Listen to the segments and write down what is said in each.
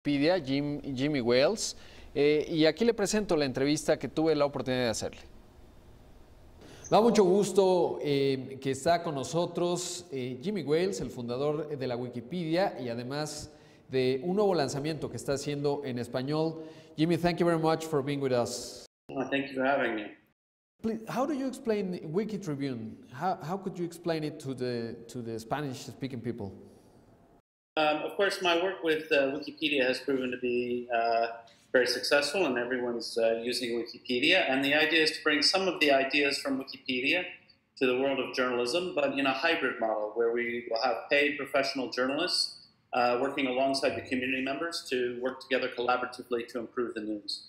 Wikipedia, Jimmy Wales, y aquí le presento la entrevista que tuve la oportunidad de hacerle. Da mucho gusto que está con nosotros Jimmy Wales, el fundador de la Wikipedia y además de un nuevo lanzamiento que está haciendo en español. Jimmy, thank you very much for being with us. Thank you for having me. Please, how do you explain Wikitribune? How could you explain it to the Spanish-speaking people? Of course, my work with Wikipedia has proven to be very successful, and everyone's using Wikipedia. And the idea is to bring some of the ideas from Wikipedia to the world of journalism, but in a hybrid model where we will have paid professional journalists working alongside the community members to work together collaboratively to improve the news.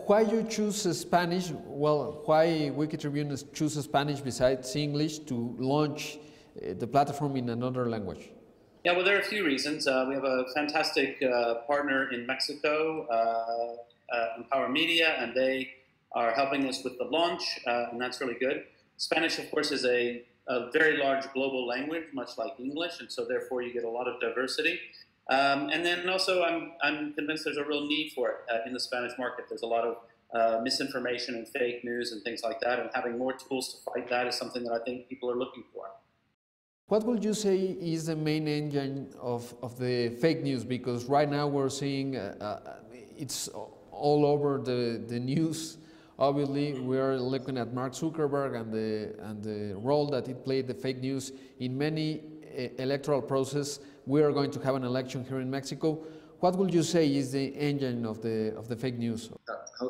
Why you choose Spanish? Well, why Wikitribune chooses Spanish besides English to launch the platform in another language? Yeah, well, there are a few reasons. We have a fantastic partner in Mexico, Empower Media, and they are helping us with the launch, and that's really good. Spanish, of course, is a very large global language, much like English, and so therefore you get a lot of diversity. And then also I'm convinced there's a real need for it in the Spanish market. There's a lot of misinformation and fake news and things like that, and having more tools to fight that is something that I think people are looking for. What would you say is the main engine of the fake news? Because right now we're seeing it's all over the news. Obviously, we're looking at Mark Zuckerberg and the role that it played, the fake news, in many electoral process. We are going to have an election here in Mexico. What would you say is the engine of the fake news?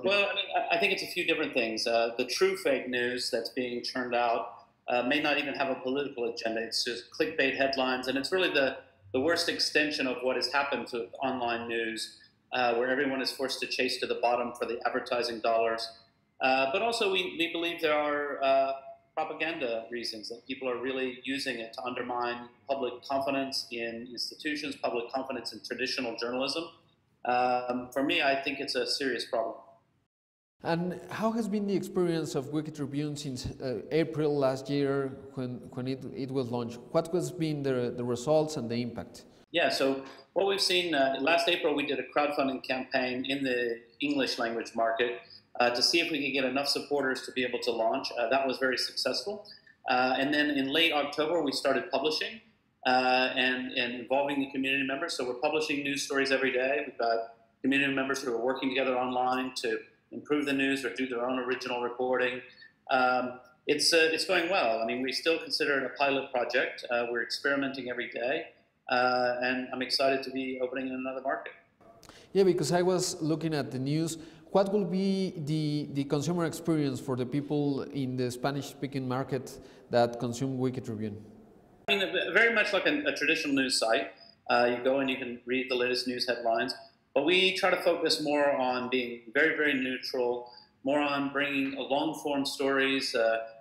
Well, I think it's a few different things. The true fake news that's being churned out may not even have a political agenda. It's just clickbait headlines, and it's really the worst extension of what has happened to online news, where everyone is forced to chase to the bottom for the advertising dollars. But also we believe there are propaganda reasons, that people are really using it to undermine public confidence in institutions, public confidence in traditional journalism. For me, I think it's a serious problem. And how has been the experience of Wikitribune since April last year when it was launched? What has been the results and the impact? Yeah, so what we've seen, last April we did a crowdfunding campaign in the English language market to see if we could get enough supporters to be able to launch. That was very successful. And then in late October we started publishing and involving the community members. So we're publishing news stories every day. We've got community members who are working together online to improve the news or do their own original reporting. It's going well. I mean, we still consider it a pilot project. We're experimenting every day, and I'm excited to be opening in another market. Yeah, because I was looking at the news. What will be the consumer experience for the people in the Spanish-speaking market that consume Wikitribune? I mean, very much like a traditional news site. You go and you can read the latest news headlines. But we try to focus more on being very, very neutral, more on bringing long-form stories,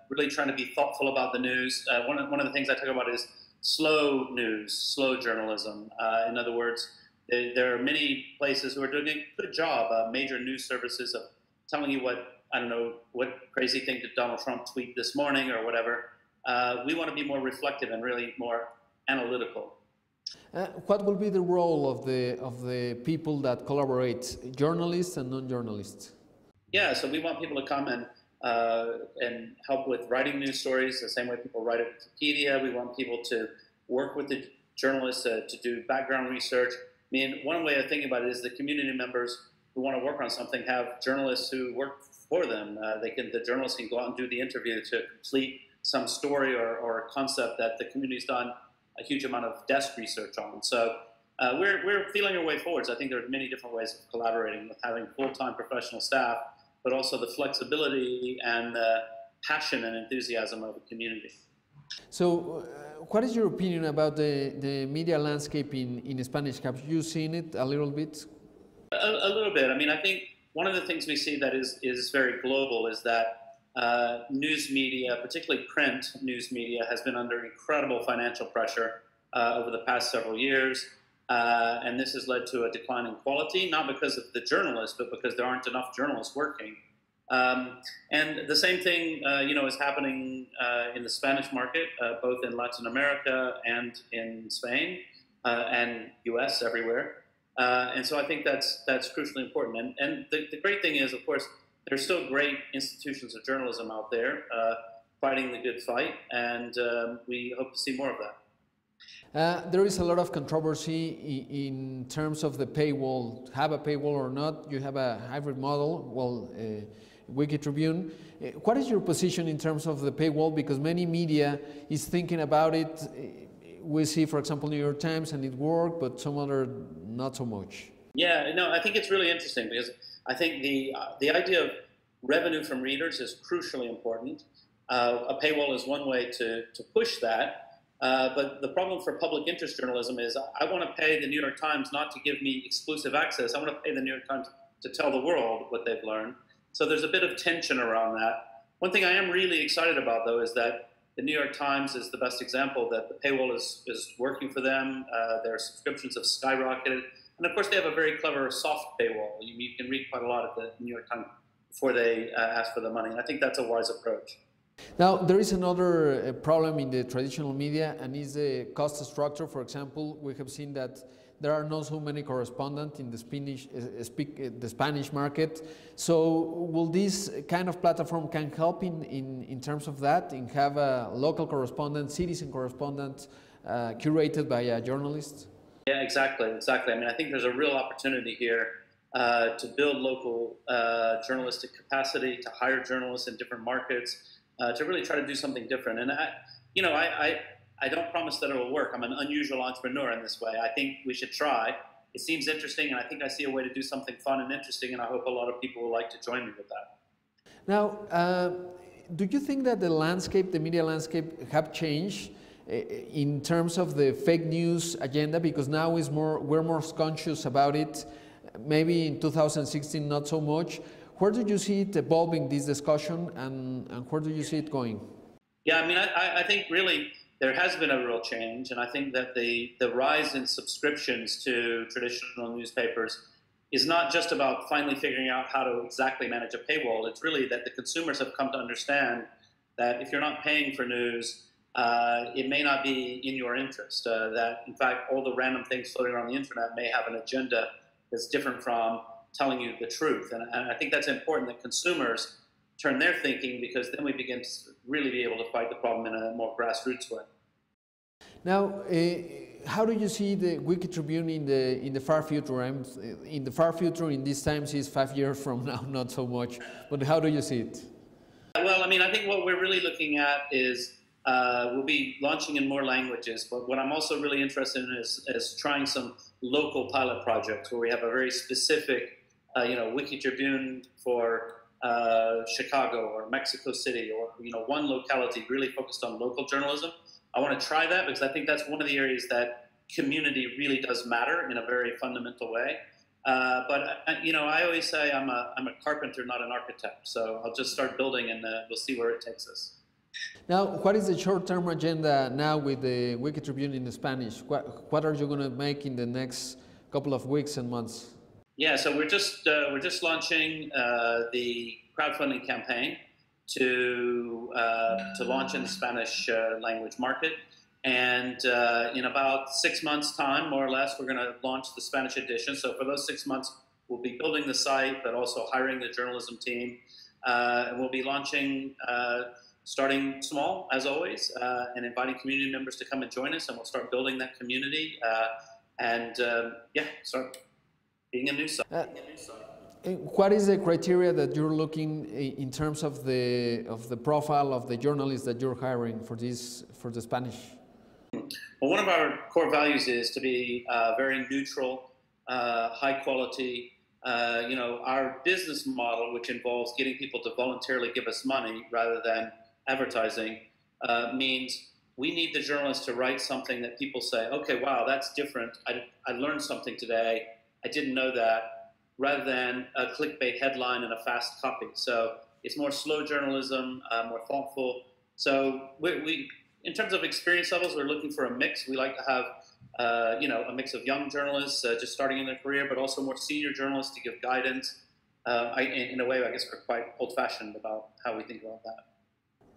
really trying to be thoughtful about the news. One of the things I talk about is slow news, slow journalism. In other words, there are many places who are doing a good job, major news services, of telling you what crazy thing did Donald Trump tweet this morning or whatever. We want to be more reflective and really more analytical. What will be the role of the people that collaborate, journalists and non-journalists? Yeah, so we want people to come and help with writing news stories the same way people write at Wikipedia. We want people to work with the journalists to do background research. I mean, one way of thinking about it is the community members who want to work on something have journalists who work for them. The journalists can go out and do the interview to complete some story or a concept that the community's done a huge amount of desk research on. So we're feeling our way forwards. I think there are many different ways of collaborating, with having full-time professional staff, but also the flexibility and the passion and enthusiasm of the community. So what is your opinion about the media landscape in Spanish? Have you seen it a little bit? A little bit. I mean, I think one of the things we see that is very global is that news media, particularly print news media, has been under incredible financial pressure over the past several years. And this has led to a decline in quality, not because of the journalists, but because there aren't enough journalists working. And the same thing, is happening in the Spanish market, both in Latin America and in Spain and US, everywhere. And so I think that's crucially important. And the great thing is, of course, there's still great institutions of journalism out there fighting the good fight, and we hope to see more of that. There is a lot of controversy in terms of the paywall. Have a paywall or not? You have a hybrid model. Well, Wikitribune. What is your position in terms of the paywall? Because many media is thinking about it. We see, for example, New York Times, and it worked, but some other not so much. Yeah, no, I think it's really interesting because I think the idea of revenue from readers is crucially important. A paywall is one way to push that, but the problem for public interest journalism is I want to pay the New York Times not to give me exclusive access. I want to pay the New York Times to tell the world what they've learned. So there's a bit of tension around that. One thing I am really excited about, though, is that the New York Times is the best example that the paywall is working for them. Their subscriptions have skyrocketed. And of course, they have a very clever soft paywall. You can read quite a lot of the New York Times before they ask for the money. And I think that's a wise approach. Now, there is another problem in the traditional media, and is the cost structure. For example, we have seen that there are not so many correspondents in the Spanish market. So will this kind of platform can help in terms of that, in have a local correspondent, citizen correspondent, curated by a journalist? Yeah, exactly. I mean, I think there's a real opportunity here to build local journalistic capacity, to hire journalists in different markets, to really try to do something different. And I don't promise that it will work. I'm an unusual entrepreneur in this way. I think we should try. It seems interesting, and I think I see a way to do something fun and interesting, and I hope a lot of people will like to join me with that. Now, do you think that the landscape, the media landscape, have changed in terms of the fake news agenda? Because now we're more conscious about it. Maybe in 2016, not so much. Where do you see it evolving, this discussion, and where do you see it going? Yeah, I mean, I think really there has been a real change, and I think that the rise in subscriptions to traditional newspapers is not just about finally figuring out how to exactly manage a paywall. It's really that the consumers have come to understand that if you're not paying for news, it may not be in your interest. That, in fact, all the random things floating around the internet may have an agenda that's different from telling you the truth. And I think that's important that consumers turn their thinking, because then we begin to really be able to fight the problem in a more grassroots way. Now, how do you see the Wikitribune in the far future? In the far future, in these times, is 5 years from now, not so much. But how do you see it? Well, I mean, I think what we're really looking at is we'll be launching in more languages. But what I'm also really interested in is trying some local pilot projects where we have a very specific, Wikitribune for Chicago or Mexico City, or one locality really focused on local journalism. I want to try that because I think that's one of the areas that community really does matter in a very fundamental way. But I always say I'm a carpenter, not an architect. So I'll just start building, and we'll see where it takes us. Now, what is the short-term agenda now with the Wikitribune in Spanish? What are you going to make in the next couple of weeks and months? Yeah, so we're just launching the crowdfunding campaign to launch in the Spanish language market, and in about 6 months' time, more or less, we're going to launch the Spanish edition. So for those 6 months, we'll be building the site, but also hiring the journalism team, and we'll be launching. Starting small, as always, and inviting community members to come and join us, and we'll start building that community start being a news site. What is the criteria that you're looking in terms of the profile of the journalists that you're hiring for the Spanish? Well, one of our core values is to be very neutral, high quality. Our business model, which involves getting people to voluntarily give us money rather than advertising, means we need the journalist to write something that people say, okay, wow, that's different. I learned something today. I didn't know that, rather than a clickbait headline and a fast copy. So it's more slow journalism, more thoughtful. So we in terms of experience levels, we're looking for a mix. We like to have a mix of young journalists just starting in their career, but also more senior journalists to give guidance. In a way, I guess we're quite old-fashioned about how we think about that.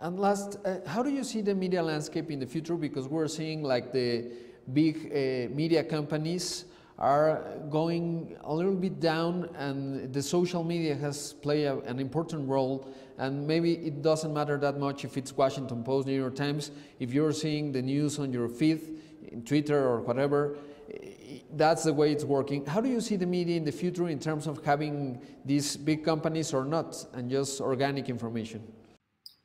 And last, how do you see the media landscape in the future? Because we're seeing like the big media companies are going a little bit down, and the social media has played an important role, and maybe it doesn't matter that much if it's Washington Post, New York Times. If you're seeing the news on your feed, in Twitter or whatever, that's the way it's working. How do you see the media in the future in terms of having these big companies or not, and just organic information?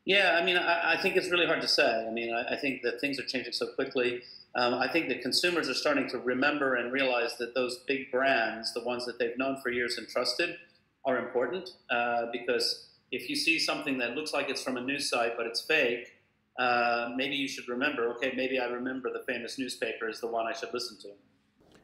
Yeah, I mean, I think it's really hard to say. I mean, I think that things are changing so quickly. I think that consumers are starting to remember and realize that those big brands, the ones that they've known for years and trusted, are important. Because if you see something that looks like it's from a news site but it's fake, maybe you should remember, okay, maybe I remember the famous newspaper is the one I should listen to.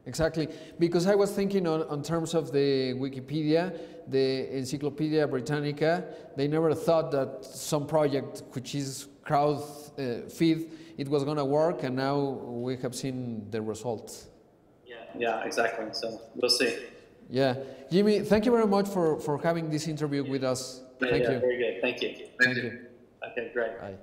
Exactly, because I was thinking on terms of the Wikipedia, the Encyclopedia Britannica, they never thought that some project which is crowd feed, it was going to work, and now we have seen the results. Yeah, exactly, so we'll see. Yeah, Jimmy, thank you very much for having this interview with us. Thank you. Very good, thank you. Thank you. Okay, great. Bye.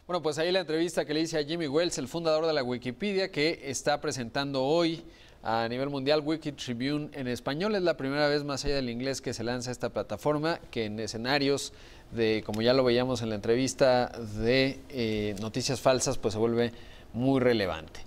Bueno, pues ahí la entrevista que le hice a Jimmy Wales, el fundador de la Wikipedia, que está presentando hoy a nivel mundial Wikitribune en español. Es la primera vez, más allá del inglés, que se lanza esta plataforma, que en escenarios de, como ya lo veíamos en la entrevista, de noticias falsas, pues se vuelve muy relevante.